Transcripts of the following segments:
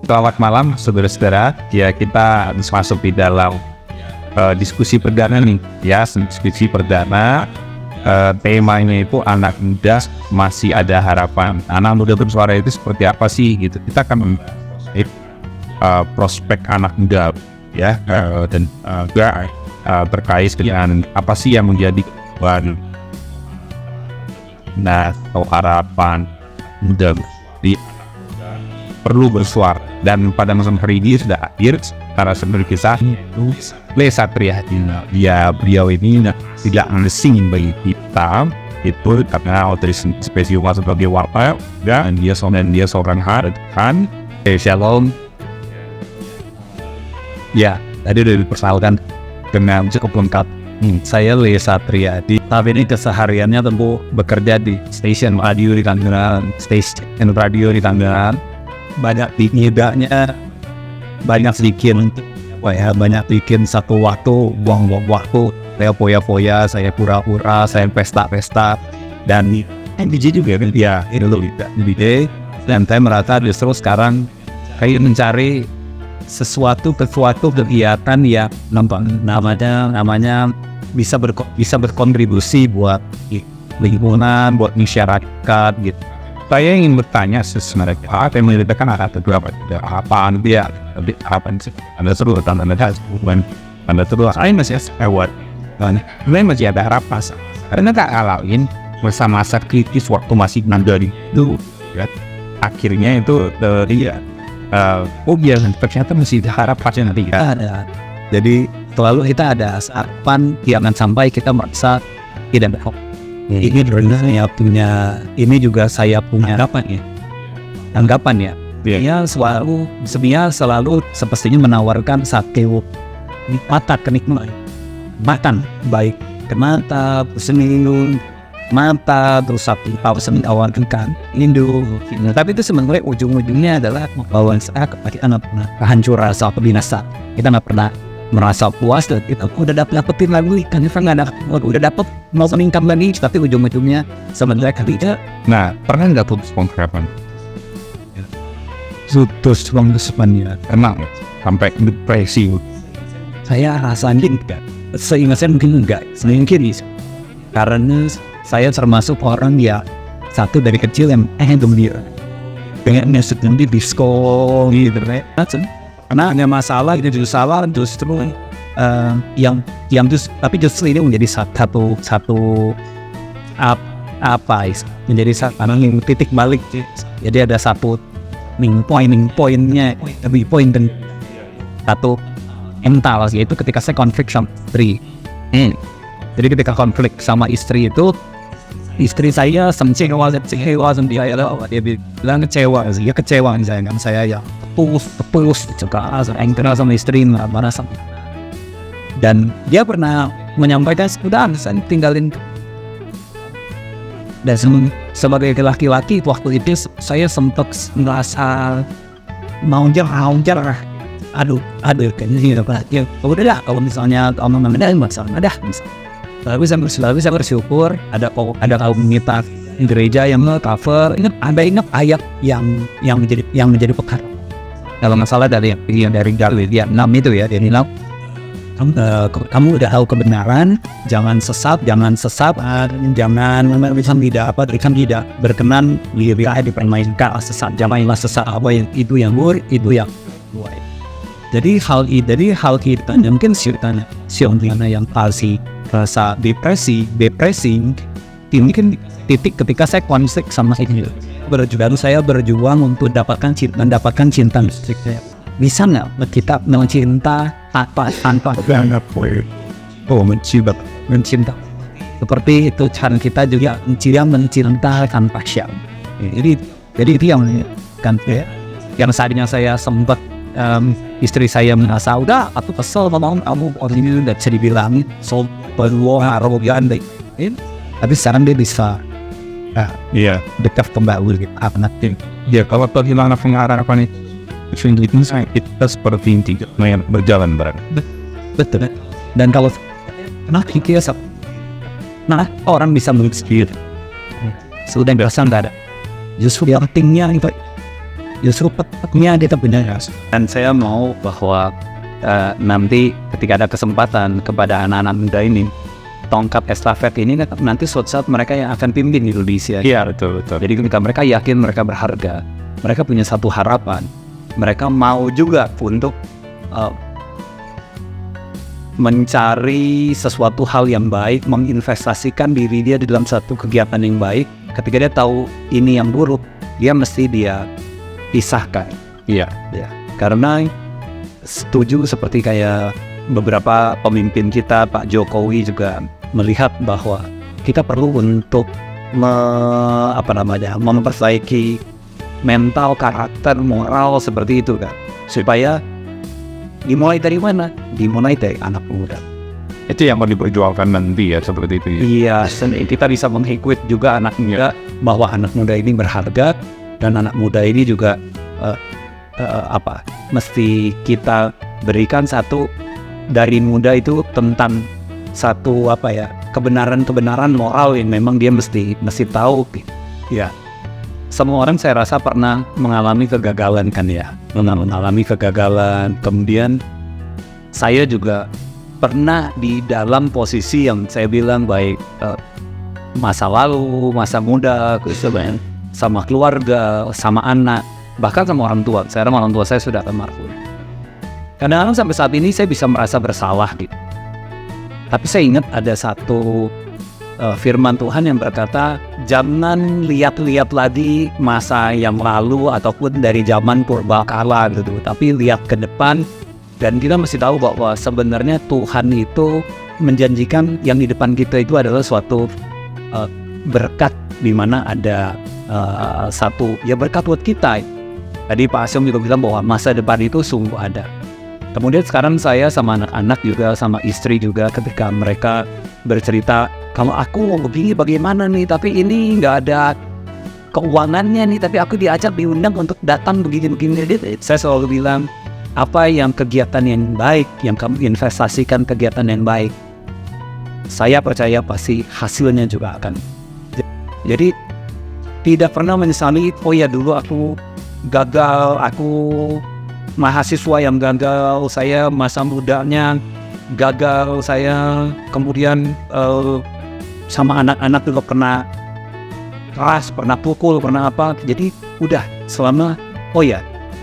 Selamat malam saudara-saudara. Ya, kita harus masuk di dalam diskusi perdana nih. Ya, diskusi perdana. Temanya itu anak muda masih ada harapan. Anak muda bersuara itu seperti apa sih gitu. Kita akan prospek anak muda ya, dan juga terkait dengan apa sih yang menjadi kebutuhan atau harapan muda di perlu bersuara. Dan pada malam hari ini sudah hadir narasumber kisah itu Le Satria. Beliau ini tidak asing bagi kita itu karena otoris spesial sebagai warta dan dia seorang harapan. Shalom. Ya, tadi sudah diperkenalkan dengan cukup lengkap. Saya Le Satria. Tapi ini kesehariannya tentu bekerja di stasiun radio di Tangerang, banyak tidaknya banyak bikin satu waktu buang-buang waktu. Saya poya-poya, saya pura-pura, saya pesta-pesta, dan MPG juga kan ya itu DJ. Dan saya merasa justru sekarang kayak mencari sesuatu kegiatan yang namanya bisa berkontribusi buat lingkungan, buat masyarakat gitu. Saya ingin bertanya sebenarnya apa yang membedakan ada beberapa apaan dia apa sih Anda seru tanda saya masih lewat dan masih ada harapan karena tak alamin masa-masa kritis waktu masih nandari itu ya, akhirnya itu ternyata masih ada harapan nanti ada. Jadi selalu kita ada harapan, jangan sampai kita merasa tidak berharap. Ini sebenarnya ini juga saya punya anggapan ya. Dia selalu semestinya menawarkan satu kenikmatan baik ke mata, seni mata, terus satu seni awankan Indo. Tapi itu sebenarnya ujung-ujungnya adalah membawa saya kepada kehancuran rasa binasa. Kita nggak pernah merasa puas dan kita udah dapetin lagi kan, udah dapet mau meningkat lagi, tapi ujung-ujungnya sebenarnya tidak. Nah, pernah nggak putus pengharapan? Putus pengharapannya emang sampai depresi. Saya rasanya enggak, seingat saya mungkin karena saya termasuk orang yang satu dari kecil yang gembira, pengen ngesut di disco gitu kan. Karena hanya masalah ini justru tapi justru ini menjadi satu menjadi satu titik balik. Jadi ada satu poinnya lebih poin dan satu mental, yaitu ketika saya konflik sama istri. Jadi ketika konflik sama istri itu, istri saya kecewa dia bilang kecewa saya ya tepus juga angkara sama istri marah sama, dan dia pernah menyampaikan sudah saya tinggalin. Dan sebagai laki-laki waktu itu saya sempat merasa mau jarah aduh kayaknya udah kalau misalnya ada masalah Lalu saya bersyukur ada komunitas gereja yang cover. Ingat ayat yang menjadi perkara. Kalau masalah dari Galatia 6 itu ya, dia bilang kamu udah tahu kebenaran, jangan sesat, jangan tidak berkenan dipermainkan sesat, janganlah sesat apa yang itu yang buruk itu yang baik. Jadi hal kita mungkin siapa yang palsi rasa depresi ini kan titik ketika saya konflik sama ini. Saya berjuang untuk mendapatkan cinta. Bisa nggak kita mencinta tanpa mencinta seperti itu cara kita juga mencinta tanpa siap. Jadi itu yang saatnya saya sempat istri saya merasa udah aku kesel ngomong kamu orang ini udah bisa dibilang arogan deh. Tapi sekarang dia bisa dekat kembali gitu. Kalau kehilangan pengharapan itu kita seperti inti berjalan bareng. Betul. Dan kalau orang bisa melihat sendiri sudah biasa nggak ada. Justru yang pentingnya itu justru petnya kita benar. Dan saya mau bahwa nanti ketika ada kesempatan kepada anak-anak muda ini, tongkat estafet ini nanti suatu saat mereka yang akan pimpin Indonesia. Iya, betul. Jadi ketika mereka yakin mereka berharga, mereka punya satu harapan, mereka mau juga untuk mencari sesuatu hal yang baik, menginvestasikan diri dia di dalam satu kegiatan yang baik. Ketika dia tahu ini yang buruk, dia mesti pisahkan. Iya. Ya, karena setuju seperti kayak beberapa pemimpin kita, Pak Jokowi juga melihat bahwa kita perlu untuk memperbaiki mental, karakter, moral seperti itu kan, supaya dimulai dari mana? Dimulai dari anak muda. Itu yang mau diperjuangkan nanti ya, seperti itu ya. Iya, kita bisa mengikut juga anak muda, bahwa anak muda ini berharga, dan anak muda ini juga mesti kita berikan satu dari muda itu tentang satu kebenaran moral yang memang dia mesti tahu. Ya, semua orang saya rasa pernah mengalami kegagalan kan ya, mengalami kegagalan. Kemudian saya juga pernah di dalam posisi yang saya bilang baik masa lalu, masa muda, sama keluarga, sama anak, bahkan sama orang tua. Saya orang tua saya sudah almarhum. Kadang-kadang sampai saat ini saya bisa merasa bersalah gitu. Tapi saya ingat ada satu firman Tuhan yang berkata, jangan lihat-lihat lagi masa yang lalu ataupun dari zaman purbakala gitu, tapi lihat ke depan. Dan kita mesti tahu bahwa sebenarnya Tuhan itu menjanjikan yang di depan kita itu adalah suatu berkat, di mana ada satu berkat buat kita. Tadi Pak Asyom juga bilang bahwa masa depan itu sungguh ada. Kemudian sekarang saya sama anak-anak juga, sama istri juga, ketika mereka bercerita, kalau aku mau begini bagaimana nih, tapi ini nggak ada keuangannya nih, tapi aku diajak, diundang untuk datang begini-begini. Saya selalu bilang, apa yang kegiatan yang baik, yang kamu investasikan kegiatan yang baik, saya percaya pasti hasilnya juga akan. Jadi tidak pernah menyesali, oh ya dulu aku gagal, aku mahasiswa yang gagal, saya masa mudanya gagal, saya kemudian sama anak-anak juga pernah keras, pernah pukul, pernah apa. Jadi udah selama,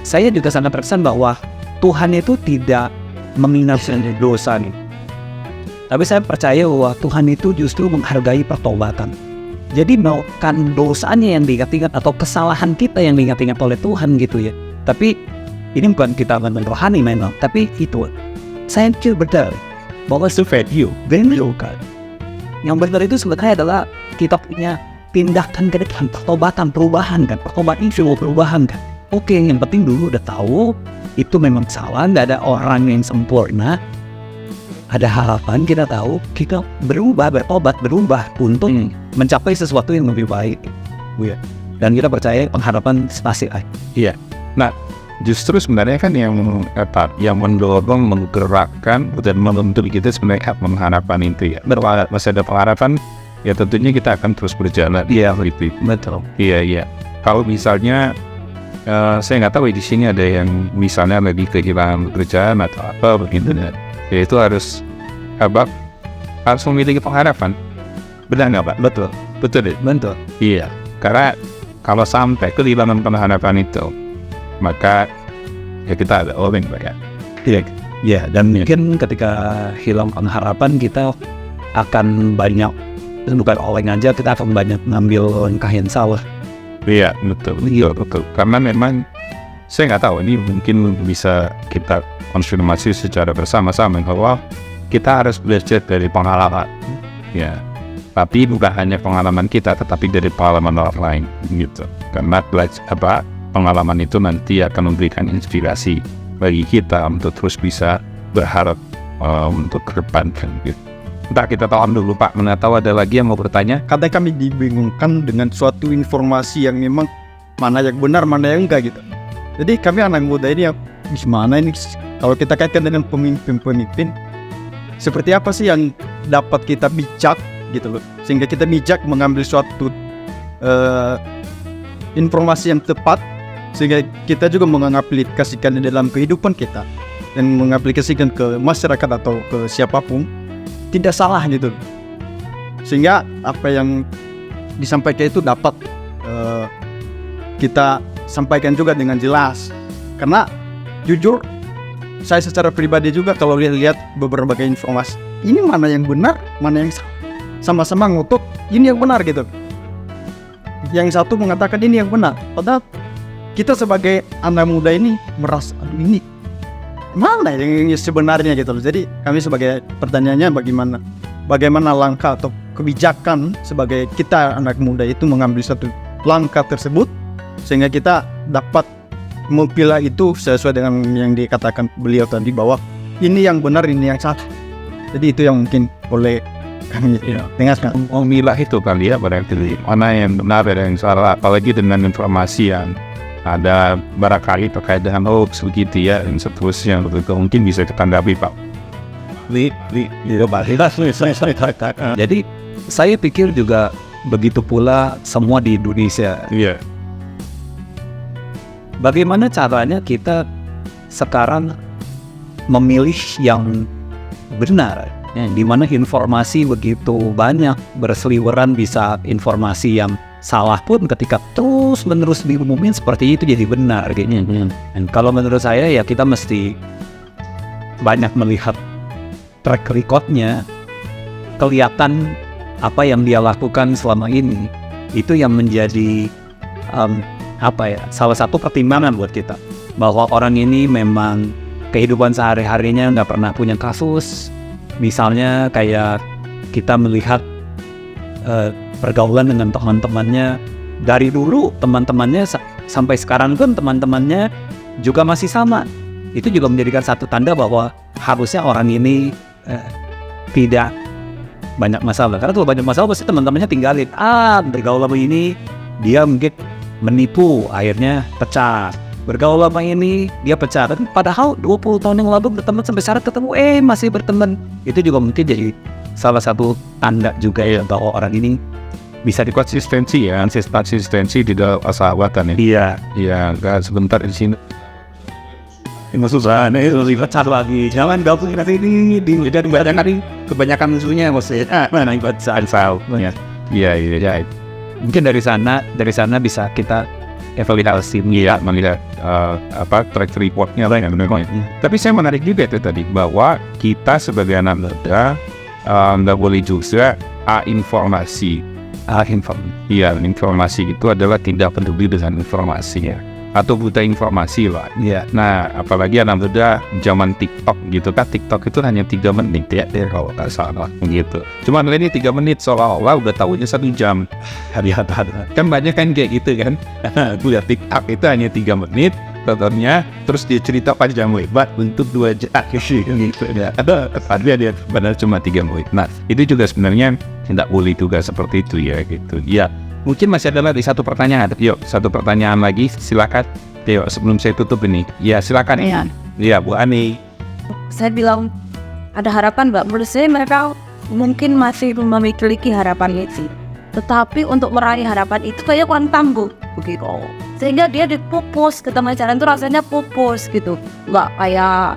saya juga sangat terkesan bahwa Tuhan itu tidak mengingatkan dosa nih. Tapi saya percaya bahwa Tuhan itu justru menghargai pertobatan. Jadi bukan dosanya yang diingat-ingat atau kesalahan kita yang diingat-ingat oleh Tuhan gitu ya. Tapi ini bukan kita rohani memang, tapi itu saya benar bahwa value kan. Yang benar itu sebenarnya adalah kita punya tindakan ke depan, pertobatan, perubahan kan. Pertobatan itu perubahan kan. Oke, yang penting dulu udah tahu itu memang salah, nggak ada orang yang sempurna. Ada harapan, kita tahu, kita berubah, bertobat, berubah untuk mencapai sesuatu yang lebih baik. Dan kita percaya pengharapan pasti ada. Iya. Nah, justru sebenarnya kan yang mendorong, menggerakkan dan menuntut kita sebenarnya pengharapan itu ya. Masih ada pengharapan, ya tentunya kita akan terus berjalan. Iya, betul. Iya. Kalau misalnya saya nggak tahu di sini ada yang misalnya lagi kehilangan pekerjaan atau apa begitu, ya itu harus memiliki pengharapan. Benar nggak Pak? Betul deh. Betul. Iya. Karena kalau sampai kehilangan pengharapan itu, maka ya kita ada oleng Pak ya. Iya. Dan mungkin ketika hilang pengharapan, kita akan banyak, bukan oleng aja, kita akan banyak ngambil langkah yang salah. Iya, betul. Karena memang saya nggak tahu, ini mungkin bisa kita konfirmasi secara bersama-sama bahwa kita harus belajar dari pengalaman. Ya, tapi bukan hanya pengalaman kita, tetapi dari pengalaman orang lain, gitu. Karena pengalaman itu nanti akan memberikan inspirasi bagi kita untuk terus bisa berharap untuk ke depan, gitu. Entah kita tahan dulu Pak, mana tahu ada lagi yang mau bertanya. Kadang kami dibingungkan dengan suatu informasi yang memang mana yang benar, mana yang enggak gitu. Jadi kami anak muda ini yang gimana ini kalau kita kaitkan dengan pemimpin-pemimpin, seperti apa sih yang dapat kita bijak gitu loh, sehingga kita bijak mengambil suatu informasi yang tepat sehingga kita juga mengaplikasikan di dalam kehidupan kita dan mengaplikasikan ke masyarakat atau ke siapapun tidak salah gitu. Sehingga apa yang disampaikan itu dapat kita sampaikan juga dengan jelas. Karena jujur saya secara pribadi juga kalau lihat beberapa informasi, ini mana yang benar, mana yang salah, sama-sama ngotot ini yang benar gitu. Yang satu mengatakan ini yang benar, padahal kita sebagai anak muda ini merasa aduh ini mana yang sebenarnya gitu. Jadi kami sebagai pertanyaannya bagaimana langkah atau kebijakan sebagai kita anak muda itu mengambil satu langkah tersebut sehingga kita dapat memilah itu sesuai dengan yang dikatakan beliau tadi bahwa ini yang benar, ini yang salah. Jadi itu yang mungkin boleh kami dengarkan. Memilah itu kali ya, berarti mana yang benar dan yang salah, apalagi dengan informasi yang ada barangkali terkait dengan hoax begitu ya, dan seterusnya begitu mungkin bisa ditanggapi Pak. Jadi saya pikir juga begitu pula semua di Indonesia. Iya. Bagaimana caranya kita sekarang memilih yang benar, ya, di mana informasi begitu banyak berseliweran, bisa informasi yang salah pun ketika terus-menerus diumumin seperti itu jadi benar kayaknya. Dan kalau menurut saya ya kita mesti banyak melihat track recordnya, kelihatan apa yang dia lakukan selama ini, itu yang menjadi salah satu pertimbangan buat kita bahwa orang ini memang kehidupan sehari-harinya nggak pernah punya kasus. Misalnya kayak kita melihat pergaulan dengan teman-temannya dari dulu, teman-temannya sampai sekarang pun teman-temannya juga masih sama. Itu juga menjadikan satu tanda bahwa harusnya orang ini tidak banyak masalah. Karena kalau banyak masalah pasti teman-temannya tinggalin. Bergaul sama ini dia mungkin menipu, akhirnya pecah. Bergaul sama ini dia pecah. Tapi padahal 20 tahun yang lalu berteman sampai sekarang ketemu masih berteman. Itu juga mungkin jadi salah satu tanda juga ya bahwa orang ini bisa Konsistensi ya, konsistensi di dalam persahabatan ya. Iya, nggak sebentar di sini. Ini susah, itu lebih pecah lagi. Jangan gabung nanti ini dan kebanyakan musuhnya maksudnya. Mana yang pecah Iya. Mungkin dari sana bisa kita evaluasi melihat track recordnya lah yang benar. Tapi saya menarik juga itu tadi bahwa kita sebagai anak muda nggak boleh juga informasi itu adalah tidak peduli dengan informasinya atau buta informasi lah. Nah, apalagi anak muda zaman TikTok gitu kan, TikTok itu hanya 3 menit ya kalau nggak salah gitu. Cuma ini 3 menit seolah-olah udah tahunya 1 jam. Kan banyak kan kayak gitu kan. Lihat TikTok itu hanya 3 menit tontonnya, terus dia cerita panjang lebar untuk 2 jam gitu ya. Ada dia padahal cuma 3 menit. Nah, itu juga sebenarnya tidak boleh juga seperti itu ya gitu. Ya. Mungkin masih ada lagi satu pertanyaan. Yuk, satu pertanyaan lagi, silakan. Yuk, sebelum saya tutup ini. Ya, silakan. Iya, Bu Ani. Saya bilang ada harapan, Mbak. Menurut saya mereka mungkin masih memiliki harapan itu. Tetapi untuk meraih harapan itu kayak kurang tangguh begitu. Sehingga dia dipupus ke tengah jalan itu rasanya pupus gitu. Nggak kayak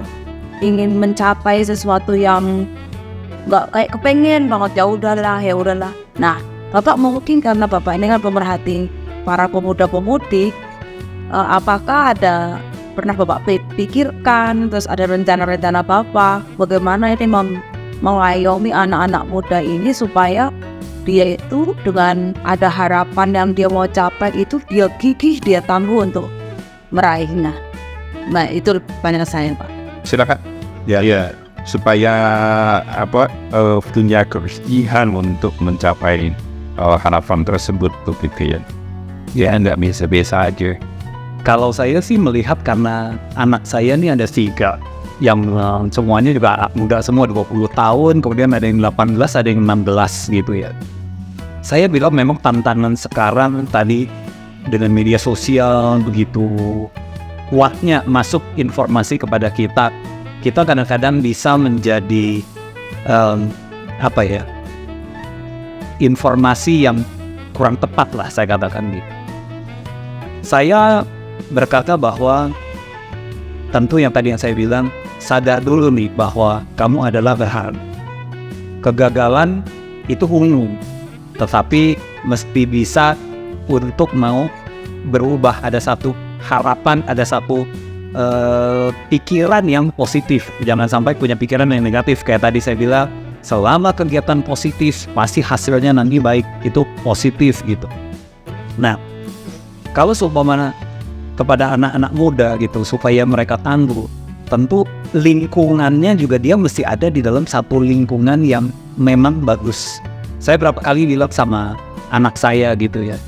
ingin mencapai sesuatu yang nggak kayak kepengen banget, ya udahlah. Nah, Bapak mungkin karena Bapak ini kan pemerhati para pemuda-pemudi, apakah ada pernah Bapak pikirkan, terus ada rencana-rencana Bapak bagaimana ini mengayomi anak-anak muda ini supaya dia itu dengan ada harapan yang dia mau capai itu dia gigih, dia tangguh untuk meraihnya. Nah, itu pertanyaan saya, Pak. Silakan. Ya. Supaya punya kegigihan untuk mencapai harapan tersebut gitu ya. Ya nggak biasa-biasa aja. Kalau saya sih melihat karena anak saya ini ada 3 yang semuanya juga anak muda semua 20 tahun, kemudian ada yang 18, ada yang 16 gitu ya. Saya bilang memang tantangan sekarang tadi dengan media sosial begitu kuatnya masuk informasi kepada kita kadang-kadang bisa menjadi informasi yang kurang tepat lah saya katakan gitu. Saya berkata bahwa tentu yang tadi yang saya bilang, sadar dulu nih bahwa kamu adalah berharga. Kegagalan itu umum, tetapi mesti bisa untuk mau berubah. Ada satu harapan, ada satu pikiran yang positif. Jangan sampai punya pikiran yang negatif. Kayak tadi saya bilang, selama kegiatan positif pasti hasilnya nanti baik. Itu positif gitu. Nah, kalau seumpamanya kepada anak-anak muda gitu, supaya mereka tangguh, tentu lingkungannya juga dia mesti ada di dalam satu lingkungan yang memang bagus. Saya berapa kali bilang sama anak saya gitu ya,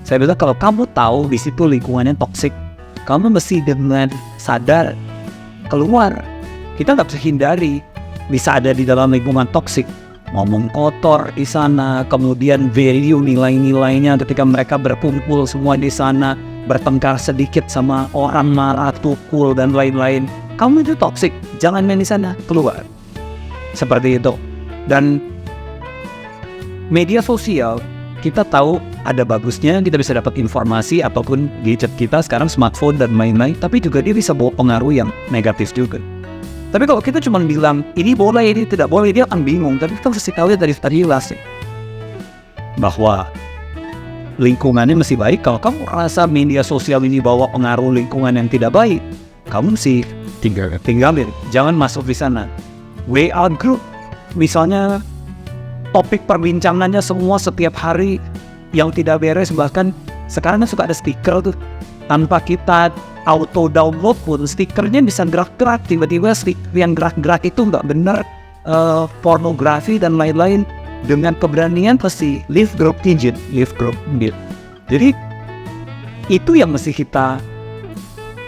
saya bilang kalau kamu tahu di situ lingkungannya toksik, kamu mesti dengan sadar keluar. Kita nggak bisa hindari bisa ada di dalam lingkungan toksik, ngomong kotor di sana, kemudian value nilai-nilainya ketika mereka berkumpul semua di sana, bertengkar sedikit sama orang, marah, tukul dan lain-lain. Kamu itu toksik, jangan main di sana, keluar. Seperti itu. Dan media sosial, kita tahu ada bagusnya, kita bisa dapat informasi apapun gadget kita sekarang, smartphone dan lain-lain, tapi juga dia bisa bawa pengaruh yang negatif juga. Tapi kalau kita cuma bilang, ini boleh, ini tidak boleh, dia akan bingung. Tapi kita mesti tahu dari tadi jelas ya, bahwa lingkungannya mesti baik. Kalau kamu rasa media sosial ini bawa pengaruh lingkungan yang tidak baik, kamu mesti tinggalin, jangan masuk di sana. WA group, misalnya topik perbincangannya semua setiap hari yang tidak beres, bahkan sekarang kan suka ada stiker tuh, tanpa kita auto download pun stikernya bisa gerak-gerak, tiba-tiba stiker yang gerak-gerak itu nggak benar, pornografi dan lain-lain. Dengan keberanian pasti leave group gitu. Jadi itu yang mesti kita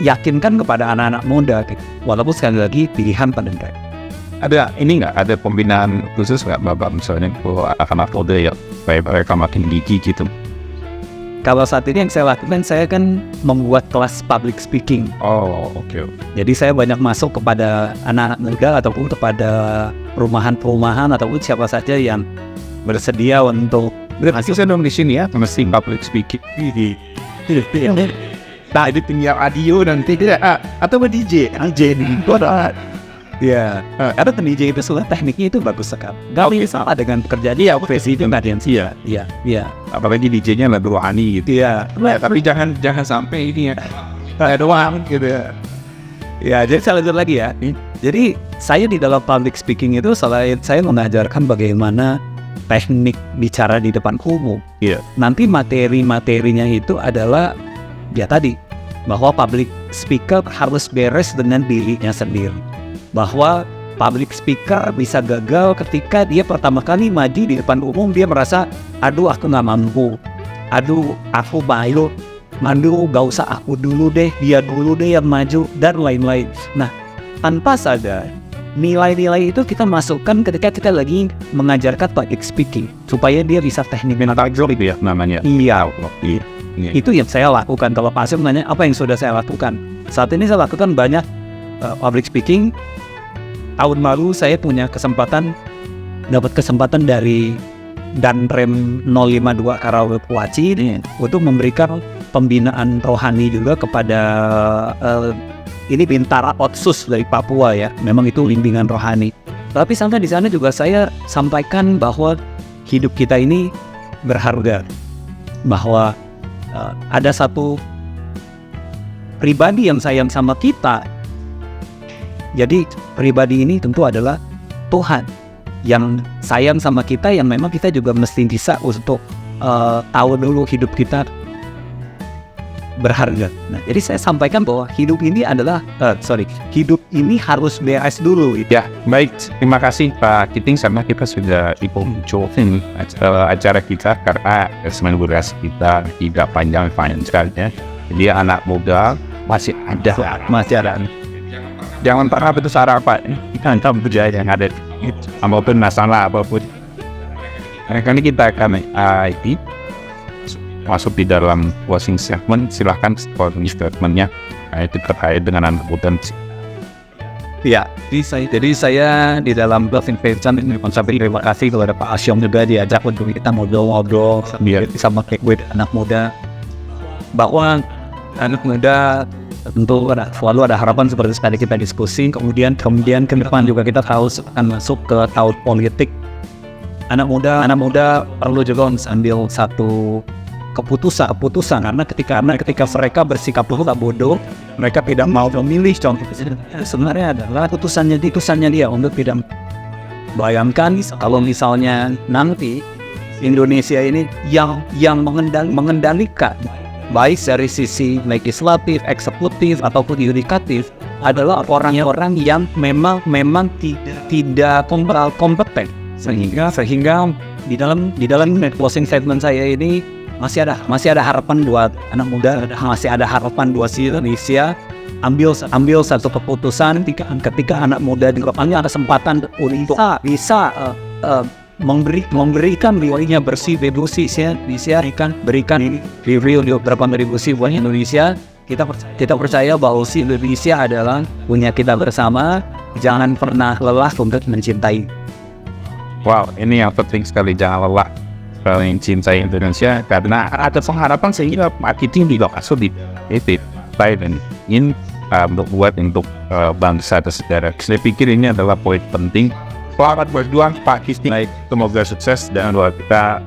yakinkan kepada anak-anak muda gitu. Walaupun sekali lagi pilihan pada mereka. Ada ini nggak, ada pembinaan khusus nggak Bapak misalnya anak muda ya supaya mereka makin gigi gitu? Kalau saat ini yang saya lakukan, saya kan membuat kelas public speaking. Oh, oke. Jadi saya banyak masuk kepada anak-anak muda ataupun kepada perumahan-perumahan ataupun siapa saja yang bersedia untuk Hasil saya dong di sini ya, mesti public speaking. Nah, ini tinggal audio nanti tidak atau DJ nih. ya, karena DJ itu sebenarnya tekniknya itu bagus sekali. Gak sama dengan pekerjaan dia, profesi itu nggak ada yang sia. Iya. Apalagi DJ-nya lagu rohani gitu. Iya. Tapi jangan sampai ini ya. Ada doang gitu ya. Ya, jadi saya lanjut lagi ya. Jadi saya di dalam public speaking itu selain saya mengajarkan bagaimana teknik bicara di depan umum. Iya. Nanti materi-materinya itu adalah ya tadi, bahwa public speaker harus beres dengan dirinya sendiri. Bahwa public speaker bisa gagal ketika dia pertama kali maju di depan umum, dia merasa, aduh aku nggak mampu, aduh aku malu, gak usah aku dulu deh, dia dulu deh yang maju, dan lain-lain. Nah, tanpa sadar, nilai-nilai itu kita masukkan ketika kita lagi mengajarkan public speaking, supaya dia bisa teknik mental itu ya namanya. Iya. Iya. Itu yang saya lakukan. Kalau pasien menanya apa yang sudah saya lakukan, saat ini saya lakukan banyak public speaking. Tahun lalu saya punya dapat kesempatan dari Danrem 052 Karawaci ini untuk memberikan pembinaan rohani juga kepada ini Bintara Otsus dari Papua ya. Memang itu bimbingan rohani. Tapi sampai di sana juga saya sampaikan bahwa hidup kita ini berharga, bahwa ada satu pribadi yang sayang sama kita. Jadi pribadi ini tentu adalah Tuhan yang sayang sama kita, yang memang kita juga mesti bisa untuk tahu dulu hidup kita berharga. Nah, jadi saya sampaikan bahwa hidup ini harus beres dulu. Ya, baik. Terima kasih Pak Kiting, sama kita sudah di penghujung acara kita karena semen durasi kita tidak panjang sekali ya. Jadi anak muda masih ada. Jangan pernah putus asa Pak. Kita akan berjaya yang ada. Apapun masalah apapun. Kali kita akan masuk di dalam closing statement. Silahkan closing statementnya itu terkait dengan anak muda. Ya, jadi saya di dalam closing statement ini mengucapkan terima kasih kepada Pak Asyong juga diajak untuk kita ngobrol-ngobrol sama anak muda, bahwa anak muda tentu selalu ada harapan seperti tadi kita diskusi. Kemudian ke depan juga kita harus akan masuk ke tahun politik. Anak muda perlu juga ambil satu keputusan karena ketika mereka bersikap bodoh, mereka tidak mau memilih contoh sebenarnya adalah keputusannya dia untuk tidak. Bayangkan kalau misalnya nanti Indonesia ini yang mengendalikan baik dari sisi legislatif, eksekutif ataupun yudikatif adalah orang-orang yang memang tidak kompeten. Sehingga di dalam closing statement saya ini masih ada harapan buat anak muda, masih ada harapan buat Indonesia. Ambil satu keputusan ketika anak muda di depannya ada kesempatan untuk bisa memberikan dirinya bersih bisa berikan review di beberapa kontribusi buat Indonesia. Kita percaya bahwa Indonesia adalah punya kita bersama. Jangan pernah lelah untuk mencintai. Wow, ini yang penting sekali, jangan lelah mencintai Indonesia karena ada pengharapan sehingga kita juga sulit itu dan ingin buat untuk bangsa dan saudara. Saya pikir ini adalah poin penting. Selamat berjuang Pak Kisti, semoga sukses dan doa kita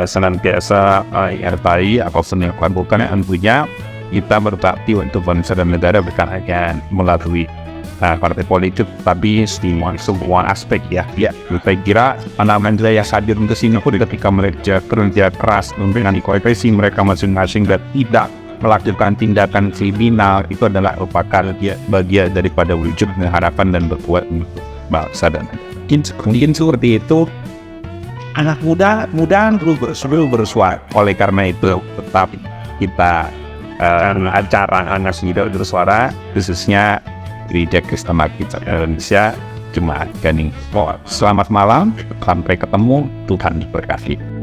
senantiasa hargai apapun yang bukan tentunya kita berbakti untuk bangsa dan negara bukan hanya melalui partai politik tapi semua aspek ya. Saya kira anak-anak yang hadir di sini ketika mereka kerja keras dengan koalisi mereka masing-masing dan tidak melakukan tindakan kriminal, itu adalah merupakan bagian daripada wujud harapan dan berbuat untuk bangsa dan mungkin seperti itu. Anak muda perlu bersuara. Oleh karena itu tetap kita acara anak muda bersuara khususnya Gereja Kristen Alkitab Indonesia Jemaat Ganing. Selamat malam, sampai ketemu, Tuhan diberkati.